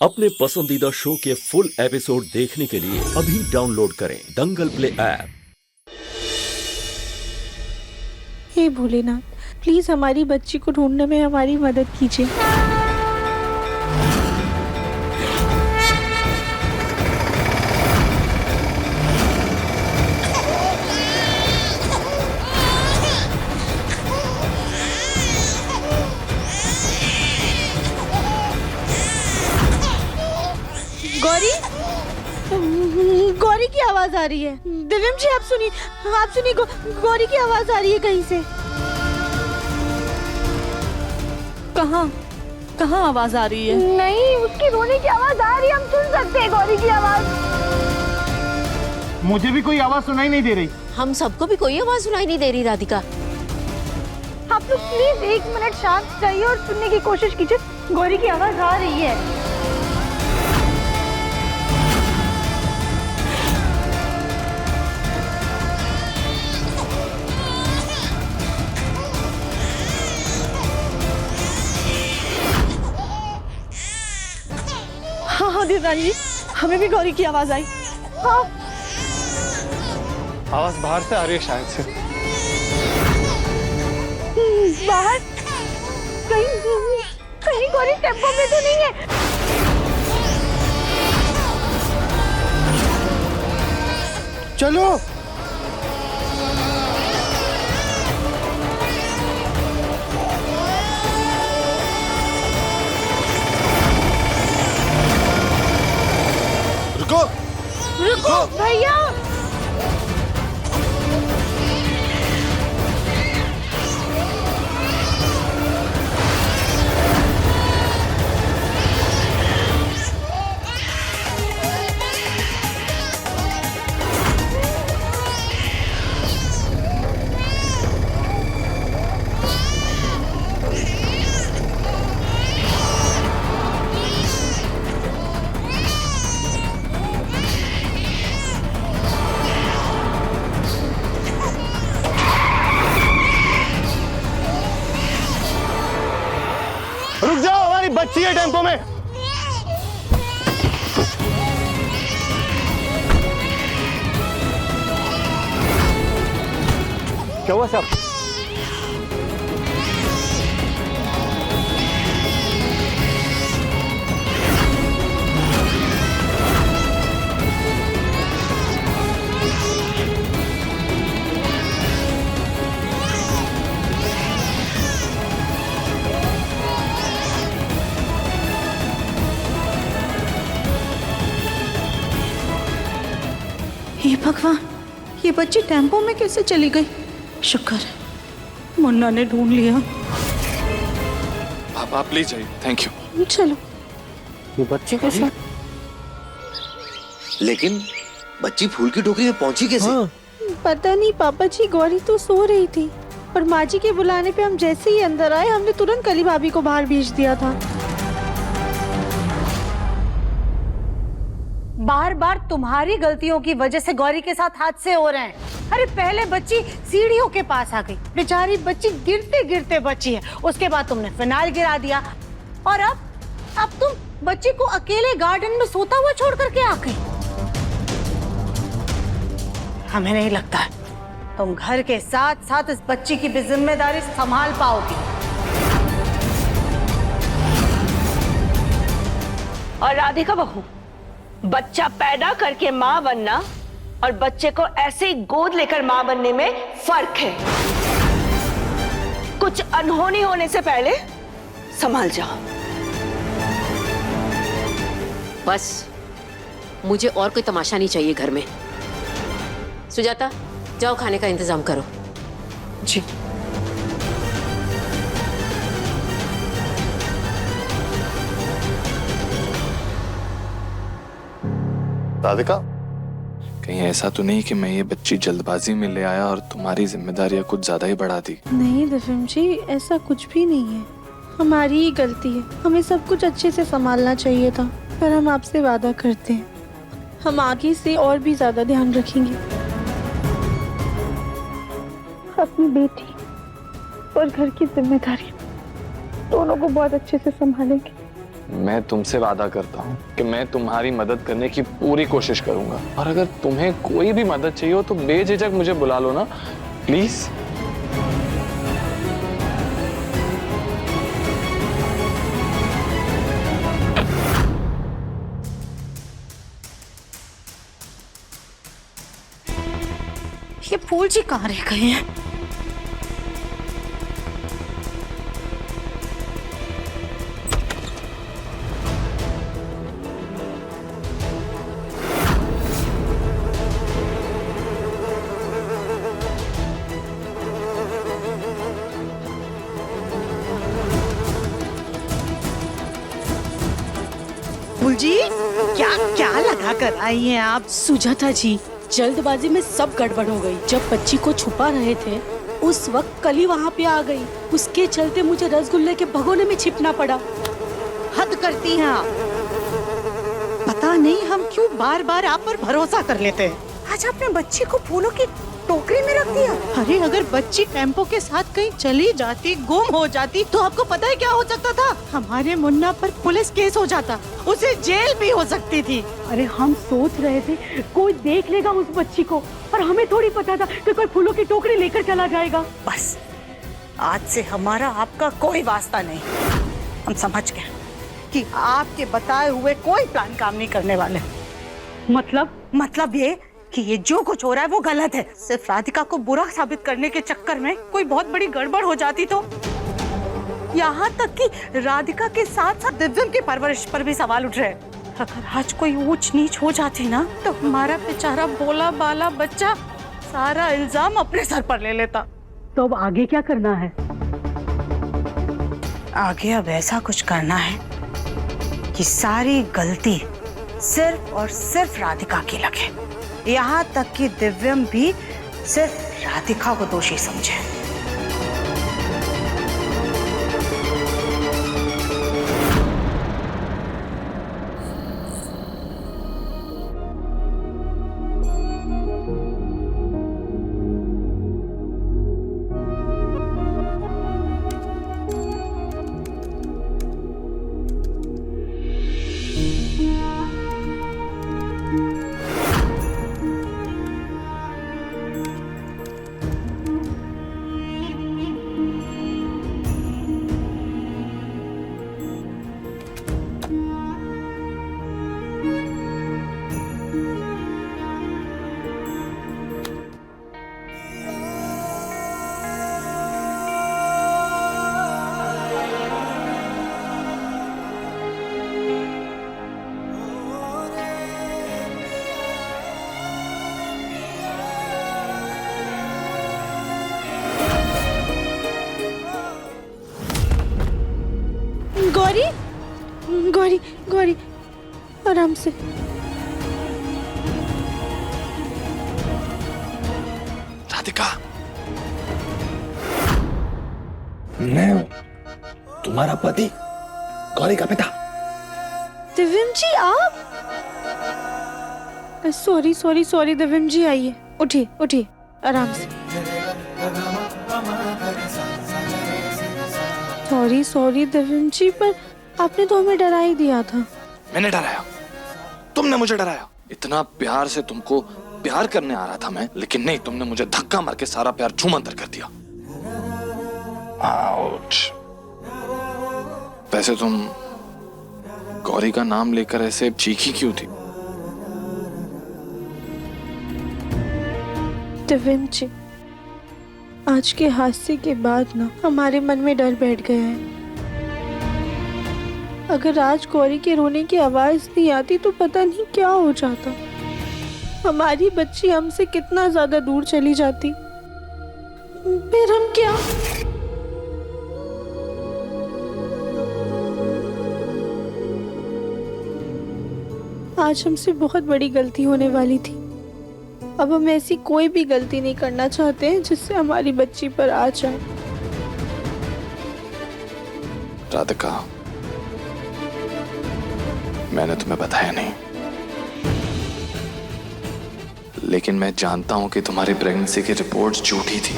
अपने पसंदीदा शो के फुल एपिसोड देखने के लिए अभी डाउनलोड करें दंगल प्ले ऐप। हे भोलेनाथ, प्लीज हमारी बच्ची को ढूंढने में हमारी मदद कीजिए। गौरी, गौरी की आवाज आ रही है। दिव्यम जी आप सुनिए, गौरी की आवाज आ रही है कहीं से। कहाँ आवाज आ रही है? नहीं, उसकी रोने की आवाज आ रही है, हम सुन सकते हैं गौरी की आवाज। मुझे भी कोई आवाज सुनाई नहीं दे रही। हम सबको भी कोई आवाज सुनाई नहीं दे रही राधिका। आप लोग प्लीज 1 मिनट शांत रहिए और सुनने की कोशिश कीजिए। गौरी की आवाज आ रही है। हाँ देवरानी जी, हमें भी गौरी की आवाज आई। हाँ, आवाज बाहर से आ रही है शायद से। बाहर कहीं गौरी टेम्पो में तो नहीं है। चलो रुको भैया। रुक जाओ, हमारी बच्ची है टेम्पो में। क्या हुआ साहब? हे भगवान, ये बच्ची टेम्पो में कैसे चली गई? शुक्र है मुन्ना ने ढूंढ लिया। आप ले जाइए, थैंक यू। चलो। ये बच्ची कैसे? लेकिन बच्ची फूल की टोकरी में पहुंची कैसे? हाँ। पता नहीं पापा जी, गौरी तो सो रही थी और माँ जी के बुलाने पे हम जैसे ही अंदर आए, हमने तुरंत कली भाभी को बाहर भेज दिया था। बार बार तुम्हारी गलतियों की वजह से गौरी के साथ हादसे हो रहे हैं। अरे पहले बच्ची सीढ़ियों के पास आ गई, बेचारी बच्ची गिरते गिरते बची है। उसके बाद तुमने फिनाइल गिरा दिया और अब तुम बच्ची को अकेले गार्डन में सोता हुआ छोड़ करके आ गई। हमें नहीं लगता तुम घर के साथ साथ इस बच्ची की भी जिम्मेदारी संभाल पाओगी। और राधिका बहू, बच्चा पैदा करके माँ बनना और बच्चे को ऐसे ही गोद लेकर माँ बनने में फर्क है। कुछ अनहोनी होने से पहले संभल जाओ। बस मुझे और कोई तमाशा नहीं चाहिए घर में। सुजाता, जाओ खाने का इंतजाम करो। जी। राधिका, कहीं ऐसा तो नहीं कि मैं ये बच्ची जल्दबाजी में ले आया और तुम्हारी जिम्मेदारियां कुछ ज्यादा ही बढ़ा दी? नहीं दिव्यम जी, ऐसा कुछ भी नहीं है। हमारी ही गलती है, हमें सब कुछ अच्छे से संभालना चाहिए था। पर हम आपसे वादा करते हैं, हम आगे से और भी ज्यादा ध्यान रखेंगे। अपनी बेटी और घर की जिम्मेदारी दोनों को बहुत अच्छे से संभालेंगे। मैं तुमसे वादा करता हूँ कि मैं तुम्हारी मदद करने की पूरी कोशिश करूंगा, और अगर तुम्हें कोई भी मदद चाहिए हो तो बेझिझक मुझे बुला लो ना, प्लीज। ये फूल जी कहाँ रह गए हैं? फूल जी, क्या क्या लगा कर आई हैं आप? सुजाता जी, जल्दबाजी में सब गड़बड़ हो गई। जब बच्ची को छुपा रहे थे उस वक्त कली वहाँ पे आ गई, उसके चलते मुझे रसगुल्ले के भगोने में छिपना पड़ा। हद करती हैं आप। पता नहीं हम क्यों बार बार आप पर भरोसा कर लेते हैं। आज आपने बच्ची को फूलों की टोकरी में रख दिया। अरे अगर बच्ची टेम्पो के साथ कहीं चली जाती, गुम हो जाती, तो आपको पता है क्या हो सकता था? हमारे मुन्ना पर पुलिस केस हो जाता, उसे जेल भी हो सकती थी। अरे हम सोच रहे थे कोई देख लेगा उस बच्ची को, पर हमें थोड़ी पता था कि कोई फूलों की टोकरी लेकर चला जाएगा। बस आज से हमारा आपका कोई वास्ता नहीं। हम समझ गए कि आपके बताए हुए कोई प्लान काम नहीं करने वाले। मतलब ये कि ये जो कुछ हो रहा है वो गलत है। सिर्फ राधिका को बुरा साबित करने के चक्कर में कोई बहुत बड़ी गड़बड़ हो जाती तो यहाँ तक कि राधिका के साथ साथ दिव्यम की परवरिश पर भी सवाल उठ रहे। अगर आज कोई ऊंच नीच हो जाती ना, तो हमारा बेचारा भोला बाला बच्चा सारा इल्जाम अपने सर पर ले लेता। तो अब आगे क्या करना है? आगे अब ऐसा कुछ करना है कि सारी गलती सिर्फ और सिर्फ राधिका की लगे, यहाँ तक कि दिव्यम भी सिर्फ राधिका को दोषी समझे। गौरी, गौरी, गौरी, आराम से। राधिका, मैं हूं तुम्हारा पति, गौरी का पिता। दिव्यम जी आप? सॉरी सॉरी सॉरी दिव्यम जी, आइए, उठिए उठिए, आराम से। सॉरी सॉरी दिव्यम जी, पर आपने तो हमें डरा ही दिया था। मैंने डराया? तुमने मुझे डराया? इतना प्यार से तुमको प्यार करने आ रहा था मैं, लेकिन नहीं, तुमने मुझे धक्का मार के सारा प्यार छूमंतर कर दिया। आउच। वैसे तुम गौरी का नाम लेकर ऐसे चीखी क्यों थी? दिव्यम जी, आज के हादसे के बाद ना हमारे मन में डर बैठ गया है। अगर आज गौरी के रोने की आवाज नहीं आती तो पता नहीं क्या हो जाता। हमारी बच्ची हमसे कितना ज्यादा दूर चली जाती, फिर हम क्या? आज हमसे बहुत बड़ी गलती होने वाली थी। अब हम ऐसी कोई भी गलती नहीं करना चाहते हैं जिससे हमारी बच्ची पर आ जाए। राधिका, मैंने तुम्हें बताया नहीं, लेकिन मैं जानता हूं कि तुम्हारी प्रेगनेंसी की रिपोर्ट झूठी थी।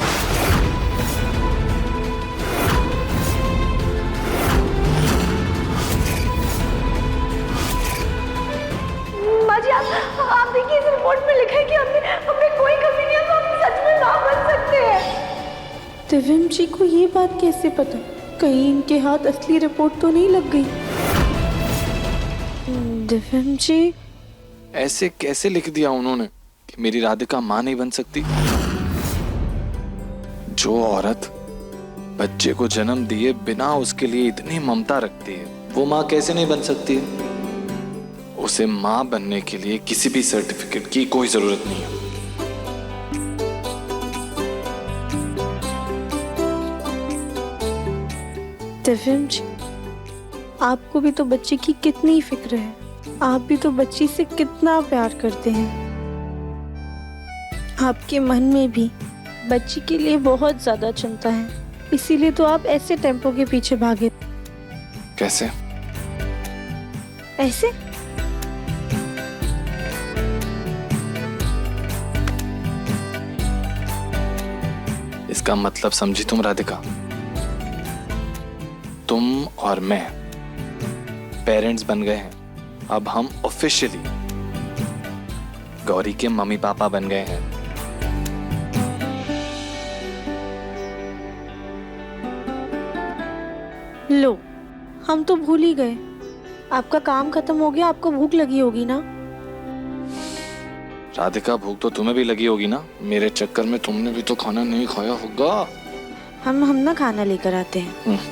आप देखिए इस रिपोर्ट में लिखा है कि हमने कोई कमी नहीं है, तो हम सच में माँ बन सकते हैं। दिव्यम जी को ये बात कैसे पता? कहीं इनके हाथ असली रिपोर्ट तो नहीं लग गई? दिव्यम जी, ऐसे कैसे लिख दिया उन्होंने कि मेरी राधिका माँ नहीं बन सकती? जो औरत बच्चे को जन्म दिए बिना उसके लिए इतनी ममता रखती है, वो माँ कैसे नहीं बन सकती? उसे माँ बनने के लिए किसी भी सर्टिफिकेट की कोई जरूरत नहीं है। दिव्यम जी, आपको भी तो बच्चे की कितनी फिक्र है। आप भी तो बच्ची से कितना प्यार करते हैं। आपके मन में भी बच्ची के लिए बहुत ज्यादा चिंता है, इसीलिए तो आप ऐसे टेम्पो के पीछे भागे। कैसे? ऐसे? इसका मतलब समझी तुम राधिका? तुम और मैं पेरेंट्स बन गए हैं। अब हम ऑफिशियली गौरी के मम्मी पापा बन गए हैं। लो, हम तो भूल ही गए। आपका काम खत्म हो गया, आपको भूख लगी होगी ना? राधिका, भूख तो तुम्हें भी लगी होगी ना? मेरे चक्कर में तुमने भी तो खाना नहीं खाया होगा। हम ना खाना लेकर आते हैं।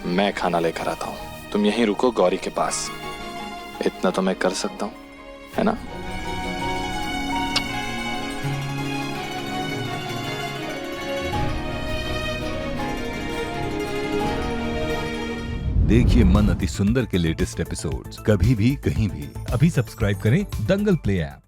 मैं खाना लेकर आता हूँ, तुम यहीं रुको गौरी के पास। इतना तो मैं कर सकता हूँ, है ना? देखिए मन अति सुंदर के लेटेस्ट एपिसोड्स कभी भी कहीं भी। अभी सब्सक्राइब करें दंगल प्ले ऐप।